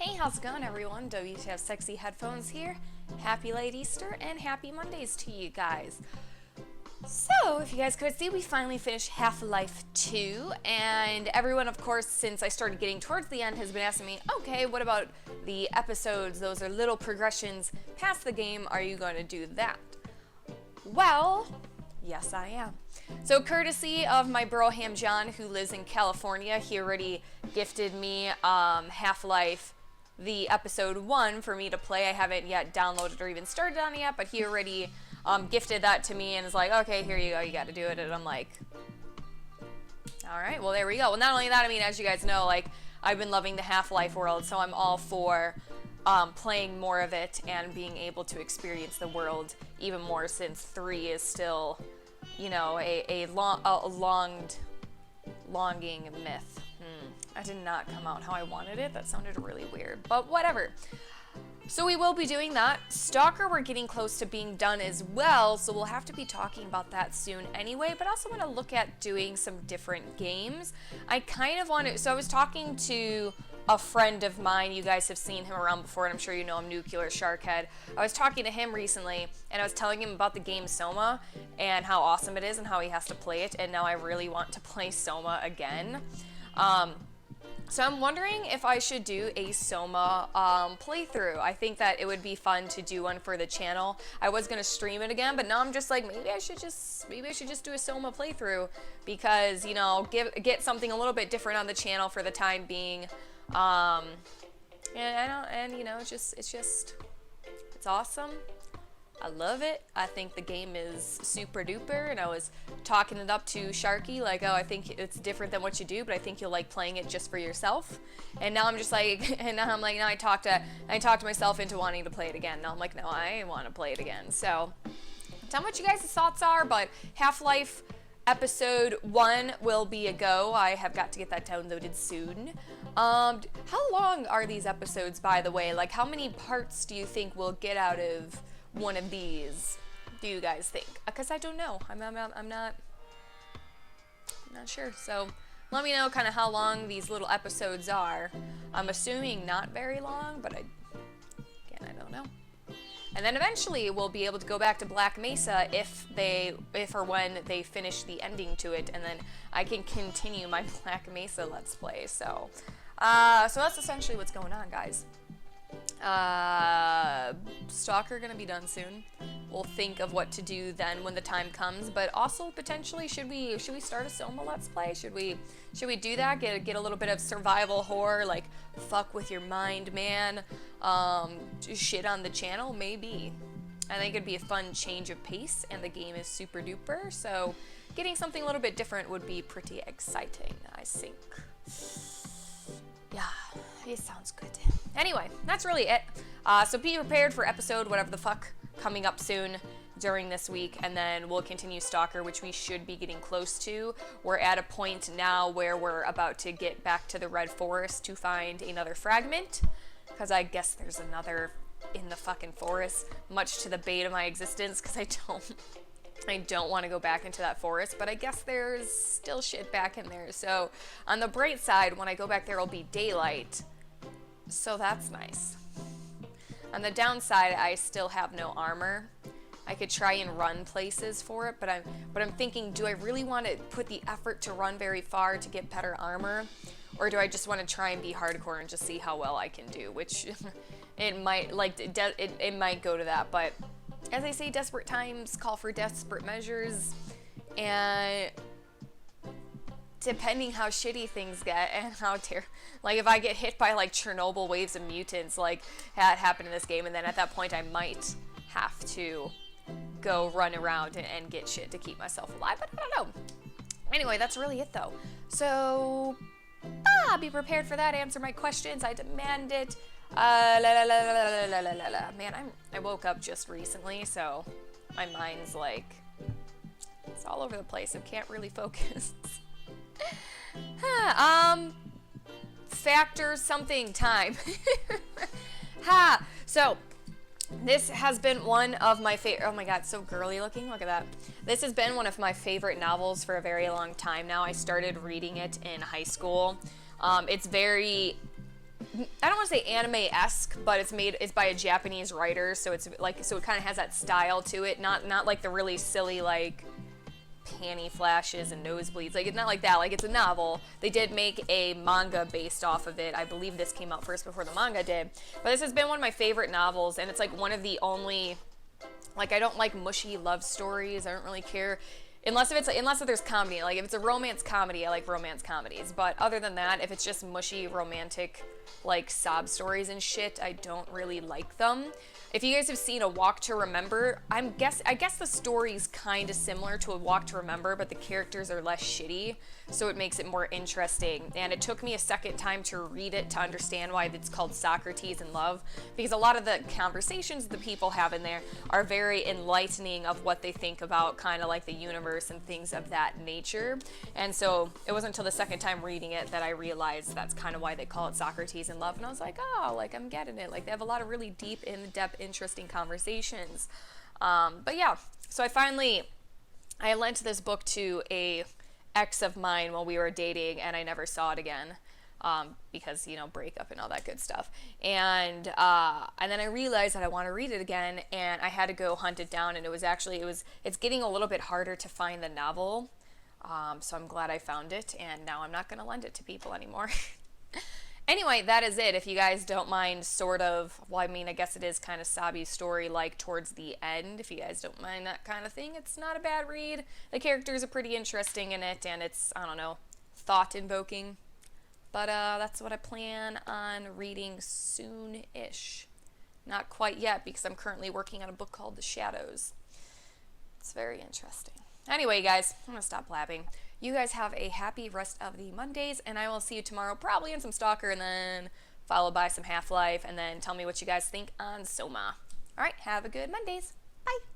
Hey, how's it going, everyone? WTFSexyHeadphones here. Happy late Easter and happy Mondays to you guys. So, if you guys could see, we finally finished Half-Life 2, and everyone, of course, since I started getting towards the end, has been asking me, okay, what about the episodes? Those are little progressions past the game. Are you going to do that? Well, yes, I am. So, courtesy of my bro Ham John, who lives in California, he already gifted me Half-Life the episode 1 for me to play. I haven't yet downloaded or even started on it yet, but he already gifted that to me and is like, okay, here you go, you got to do it. And I'm like, all right, well, there we go. Well, not only that, I mean, as you guys know, like, I've been loving the Half-Life world, so I'm all for playing more of it and being able to experience the world even more, since 3 is still, you know, a longing myth. That did not come out how I wanted it. That sounded really weird, but whatever. So we will be doing that. Stalker, we're getting close to being done as well, so we'll have to be talking about that soon anyway, but I also want to look at doing some different games. I kind of want to, so I was talking to a friend of mine. You guys have seen him around before, and I'm sure you know him, Nuclear Sharkhead. I was talking to him recently, and I was telling him about the game Soma, and how awesome it is, and how he has to play it, and now I really want to play Soma again. So I'm wondering if I should do a Soma playthrough. I think that it would be fun to do one for the channel. I was gonna stream it again, but now I'm just like, maybe I should just do a Soma playthrough, because, you know, get something a little bit different on the channel for the time being. And you know, it's awesome. I love it. I think the game is super duper, and I was talking it up to Sharky, like, oh, I think it's different than what you do, but I think you'll like playing it just for yourself. And now I'm just like, now I talked myself into wanting to play it again. Now I'm like, no, I want to play it again. So tell me what you guys' thoughts are, but Half-Life episode 1 will be a go. I have got to get that downloaded soon. How long are these episodes, by the way? Like, how many parts do you think we'll get out of one of these, do you guys think? Because I don't know. I'm not sure. So let me know kind of how long these little episodes are. I'm assuming not very long, but I don't know. And then eventually we'll be able to go back to Black Mesa if or when they finish the ending to it, and then I can continue my Black Mesa Let's Play. So that's essentially what's going on, guys. Stalker gonna be done soon. We'll think of what to do then when the time comes, but also potentially should we start a Soma Let's Play? Should we do that? Get a little bit of survival horror, like fuck with your mind, man. Shit on the channel, maybe. I think it'd be a fun change of pace, and the game is super duper, so getting something a little bit different would be pretty exciting, I think. Yeah, it sounds good. Anyway, that's really it. So be prepared for episode whatever the fuck coming up soon during this week, and then we'll continue Stalker, which we should be getting close to. We're at a point now where we're about to get back to the Red Forest to find another fragment, because I guess there's another in the fucking forest, much to the bane of my existence, because I don't want to go back into that forest, but I guess there's still shit back in there. So on the bright side, when I go back there, it'll be daylight, so that's nice. On the downside, I still have no armor. I could try and run places for it, but I'm thinking, do I really want to put the effort to run very far to get better armor, or do I just want to try and be hardcore and just see how well I can do? Which it might might go to that, but as I say, desperate times call for desperate measures, and depending how shitty things get and how like if I get hit by like Chernobyl waves of mutants like that happened in this game, and then at that point I might have to go run around and get shit to keep myself alive, but I don't know. Anyway, that's really it though. So be prepared for that. Answer my questions. I demand it. Man, I woke up just recently, so my mind's like, it's all over the place. I can't really focus. Factor something time. So this has been one of my favorite. Oh my god, so girly looking. Look at that. This has been one of my favorite novels for a very long time now. I started reading it in high school. It's very I don't want to say anime-esque, but it's by a Japanese writer, so it's like, so it kind of has that style to it, not like the really silly like panty flashes and nosebleeds. Like, it's not like that. Like, it's a novel. They did make a manga based off of it. I believe this came out first before the manga did. But this has been one of my favorite novels, and it's like one of the only, like, I don't like mushy love stories. I don't really care. Unless if there's comedy. Like, if it's a romance comedy, I like romance comedies. But other than that, if it's just mushy romantic, like, sob stories and shit, I don't really like them. If you guys have seen A Walk to Remember, I guess the story's kind of similar to A Walk to Remember, but the characters are less shitty, so it makes it more interesting. And it took me a second time to read it to understand why it's called Socrates in Love, because a lot of the conversations the people have in there are very enlightening of what they think about kind of like the universe and things of that nature. And so it wasn't until the second time reading it that I realized that's kind of why they call it Socrates in Love. And I was like, oh, like, I'm getting it. Like, they have a lot of really deep, in-depth, interesting conversations. But yeah, so I lent this book to a ex of mine while we were dating, and I never saw it again, because, you know, breakup and all that good stuff. And then I realized that I want to read it again, and I had to go hunt it down, and it's getting a little bit harder to find the novel. So I'm glad I found it, and now I'm not going to lend it to people anymore. Anyway, that is it. If you guys don't mind sort of, well, I mean, I guess it is kind of sobby story, like, towards the end. If you guys don't mind that kind of thing, it's not a bad read. The characters are pretty interesting in it, and it's, I don't know, thought-invoking. But that's what I plan on reading soon-ish. Not quite yet, because I'm currently working on a book called The Shadows. It's very interesting. Anyway, guys, I'm going to stop blabbing. You guys have a happy rest of the Mondays, and I will see you tomorrow, probably in some Stalker, and then followed by some Half-Life, and then tell me what you guys think on Soma. All right, have a good Mondays. Bye.